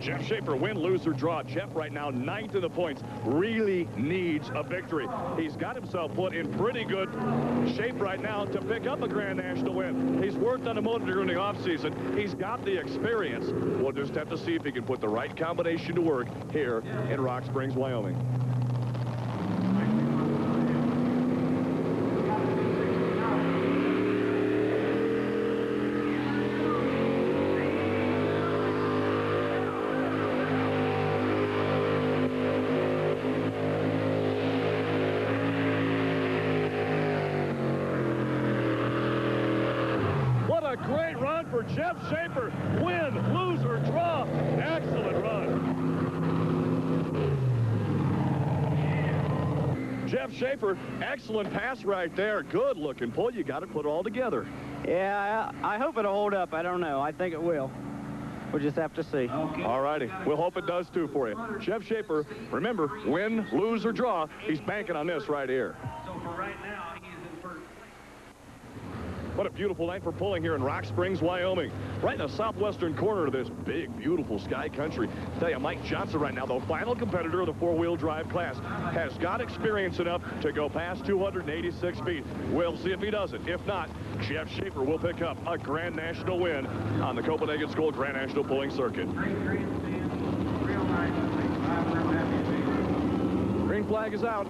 Jeff Schaefer, win, lose, or draw. Jeff right now 9th in the points. Really needs a victory. He's got himself put in pretty good shape right now to pick up a Grand National win. He's worked on the motor during the offseason. He's got the experience. We'll just have to see if he can put the right combination to work here in Rock Springs, Wyoming. A great run for Jeff Schaefer. Win, lose, or draw. Excellent run. Jeff Schaefer, excellent pass right there. Good looking pull. You got to put it all together. Yeah, I hope it'll hold up. I don't know. I think it will. We'll just have to see. Okay. All righty. We'll hope it does too for you. Jeff Schaefer, remember, win, lose, or draw. He's banking on this right here. So for right now, he's in first. What a beautiful night for pulling here in Rock Springs, Wyoming. Right in the southwestern corner of this big, beautiful sky country. Tell you, Mike Johnson right now, the final competitor of the four-wheel drive class, has got experience enough to go past 286 feet. We'll see if he does it. If not, Jeff Schaefer will pick up a Grand National win on the Copenhagen School Grand National Pulling Circuit. Green flag is out.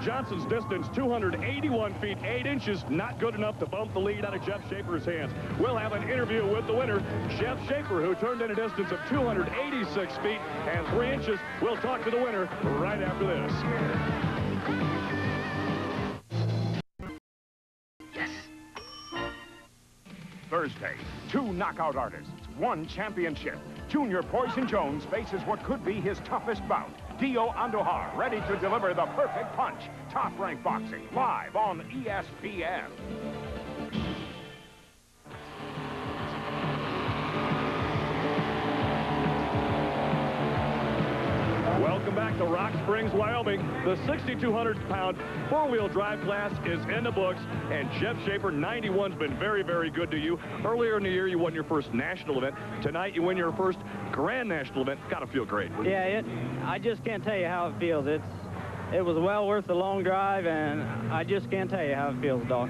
Johnson's distance, 281 feet, 8 inches, not good enough to bump the lead out of Jeff Schaefer's hands. We'll have an interview with the winner, Jeff Schaefer, who turned in a distance of 286 feet and 3 inches. We'll talk to the winner right after this. Yes. Thursday, 2 knockout artists, 1 championship. Junior Poison Jones faces what could be his toughest bout. Dio Andujar, ready to deliver the perfect punch. Top Rank Boxing, live on ESPN. Welcome back to Rock Springs, Wyoming. The 6,200-pound four-wheel drive class is in the books, and Jeff Schaefer, 91's been very, very good to you. Earlier in the year, you won your first national event. Tonight, you win your first Grand National event. Got to feel great. Yeah, I just can't tell you how it feels. It was well worth the long drive, and I just can't tell you how it feels, Doc.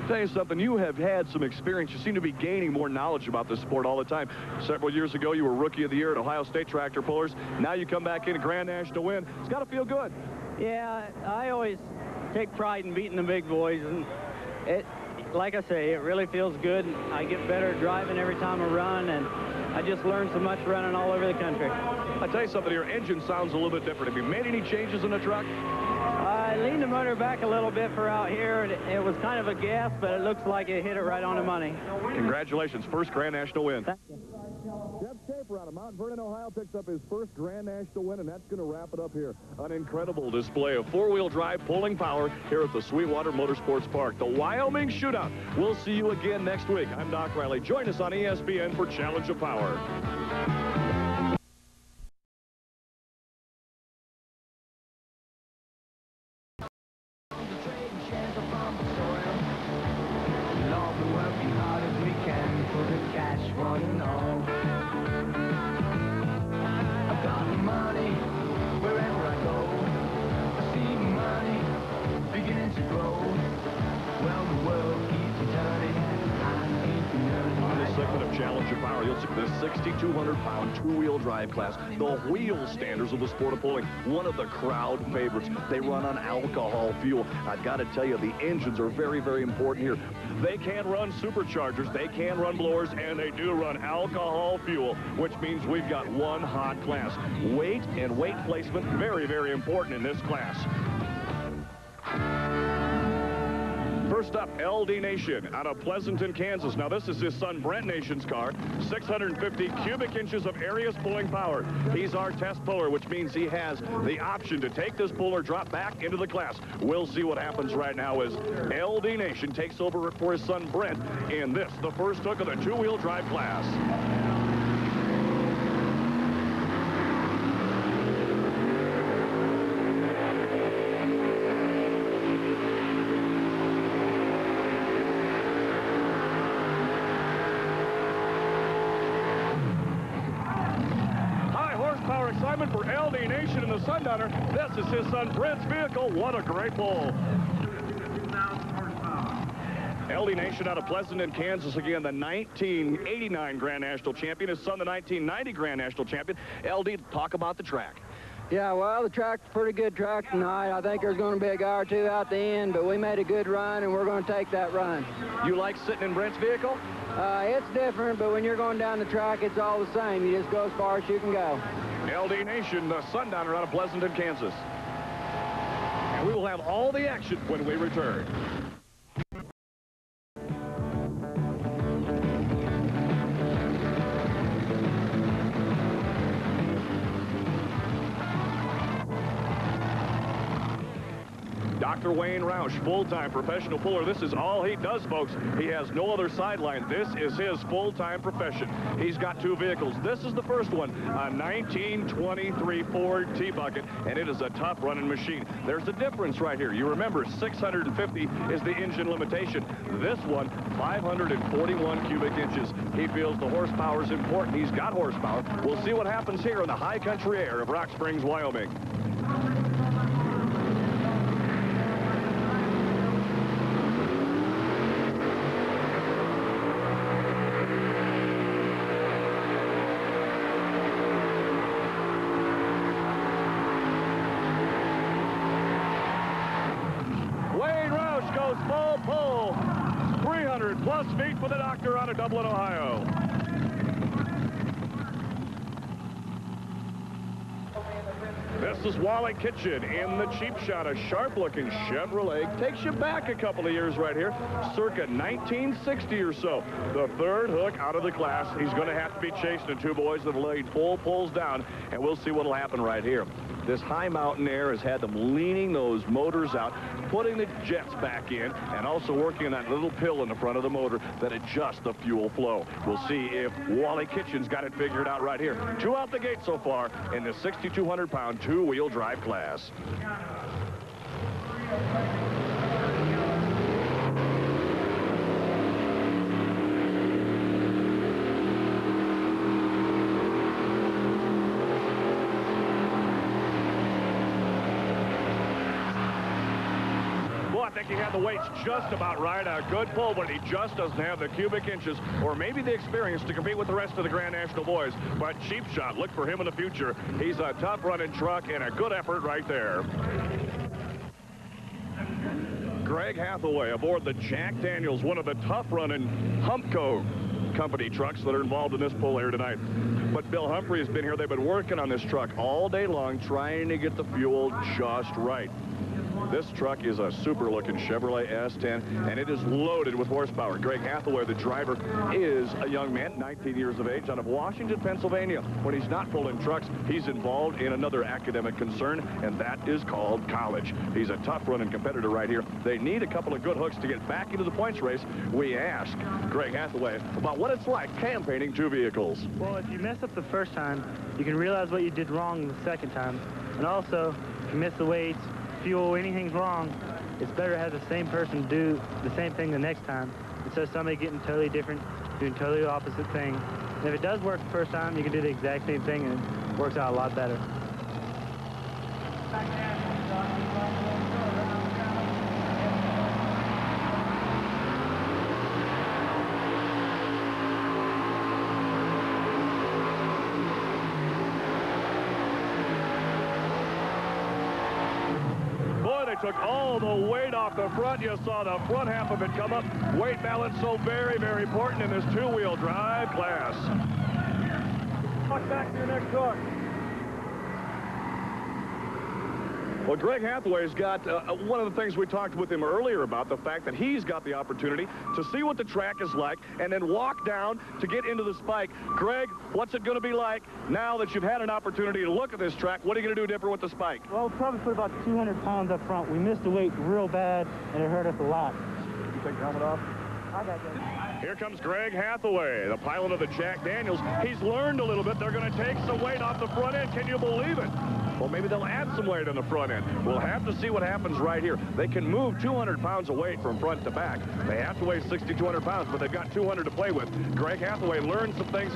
Tell you something, you have had some experience. You seem to be gaining more knowledge about this sport all the time. Several years ago, you were Rookie of the Year at Ohio State Tractor Pullers. Now you come back in a Grand National win. It's got to feel good. Yeah, I always take pride in beating the big boys, and like I say, it really feels good. I get better at driving every time I run, and I just learned so much running all over the country. I tell you something, your engine sounds a little bit different. Have you made any changes in the truck? I leaned the motor back a little bit for out here. It was kind of a gas, but it looks like it hit it right on the money. Congratulations, first Grand National win. Thank you. Jeff Schaefer out of Mount Vernon, Ohio, picks up his first Grand National win, and that's going to wrap it up here. An incredible display of four-wheel drive pulling power here at the Sweetwater Motorsports Park. The Wyoming Shootout. We'll see you again next week. I'm Doc Riley. Join us on ESPN for Challenge of Power. Challenge of Power. You'll see the 6,200-pound two-wheel drive class, the wheel standards of the sport of pulling, one of the crowd favorites. They run on alcohol fuel. I've got to tell you, the engines are very, very important here. They can run superchargers, they can run blowers, and they do run alcohol fuel, which means we've got one hot class. Weight and weight placement, very, very important in this class. First up, LD Nation out of Pleasanton, Kansas. Now, this is his son Brent Nation's car. 650 cubic inches of Arius pulling power. He's our test puller, which means he has the option to take this puller, drop back into the class. We'll see what happens right now as LD Nation takes over for his son Brent in this, the first hook of the two-wheel drive class. Excitement for LD Nation and the Sundowner. This is his son Brent's vehicle. What a great pull. LD Nation out of Pleasanton, Kansas, again, the 1989 Grand National champion. His son, the 1990 Grand National champion. LD, talk about the track. Yeah, well, the track's a pretty good track tonight. I think there's going to be a guy or two out the end, but we made a good run, and we're going to take that run. You like sitting in Brent's vehicle? It's different, but when you're going down the track, it's all the same. You just go as far as you can go. LD Nation, the Sundowner out of Pleasanton, Kansas. And we will have all the action when we return. Dr. Wayne RAUSCH, full-time professional puller. This is all he does, folks. He has no other sideline. This is his full-time profession. He's got two vehicles. This is the first one, a 1923 Ford T-Bucket, and it is a tough-running machine. There's a difference right here. You remember, 650 is the engine limitation. This one, 541 cubic inches. He feels the horsepower is important. He's got horsepower. We'll see what happens here in the high country air of Rock Springs, Wyoming. Goes full pull, 300 plus feet for the doctor out of Dublin, Ohio. This is Wally Kitchen in the cheap shot, a sharp-looking Chevrolet. Takes you back a couple of years right here, circa 1960 or so. The third hook out of the class. He's going to have to be chasing the two boys that have laid full pulls down, and we'll see what will happen right here. This high mountain air has had them leaning those motors out, putting the jets back in, and also working on that little pill in the front of the motor that adjusts the fuel flow. We'll see if Wally Kitchen's got it figured out right here. Two out the gate so far in the 6,200-pound two-wheel drive class. I think he had the weights just about right. A good pull, but he just doesn't have the cubic inches or maybe the experience to compete with the rest of the Grand National boys. But cheap shot, look for him in the future. He's a tough-running truck and a good effort right there. Greg Hathaway aboard the Jack Daniels, one of the tough-running Humpco company trucks that are involved in this pull here tonight. But Bill Humphrey has been here. They've been working on this truck all day long, trying to get the fuel just right. This truck is a super-looking Chevrolet S10, and it is loaded with horsepower. Greg Hathaway, the driver, is a young man, 19 years of age, out of Washington, Pennsylvania. When he's not pulling trucks, he's involved in another academic concern, and that is called college. He's a tough-running competitor right here. They need a couple of good hooks to get back into the points race. We asked Greg Hathaway about what it's like campaigning two vehicles. Well, if you mess up the first time, you can realize what you did wrong the second time. And also, if you miss the weights, fuel, anything's wrong, it's better to have the same person do the same thing the next time instead of somebody getting totally different, doing totally the opposite thing. And if it does work the first time, you can do the exact same thing and it works out a lot better. Took all the weight off the front. You saw the front half of it come up. Weight balance so very, very important in this two-wheel drive class. Walk back to your next hook. Well, Greg Hathaway's got one of the things we talked with him earlier about, the fact that he's got the opportunity to see what the track is like and then walk down to get into the spike. Greg, what's it going to be like now that you've had an opportunity to look at this track? What are you going to do different with the spike? Well, we'll probably put about 200 pounds up front. We missed the weight real bad, and it hurt us a lot. You take your helmet off? I got that. Here comes Greg Hathaway, the pilot of the Jack Daniels. He's learned a little bit. They're going to take some weight off the front end. Can you believe it? Well, maybe they'll add some weight on the front end. We'll have to see what happens right here. They can move 200 pounds of weight from front to back. They have to weigh 6,200 pounds, but they've got 200 to play with. Greg Hathaway learned some things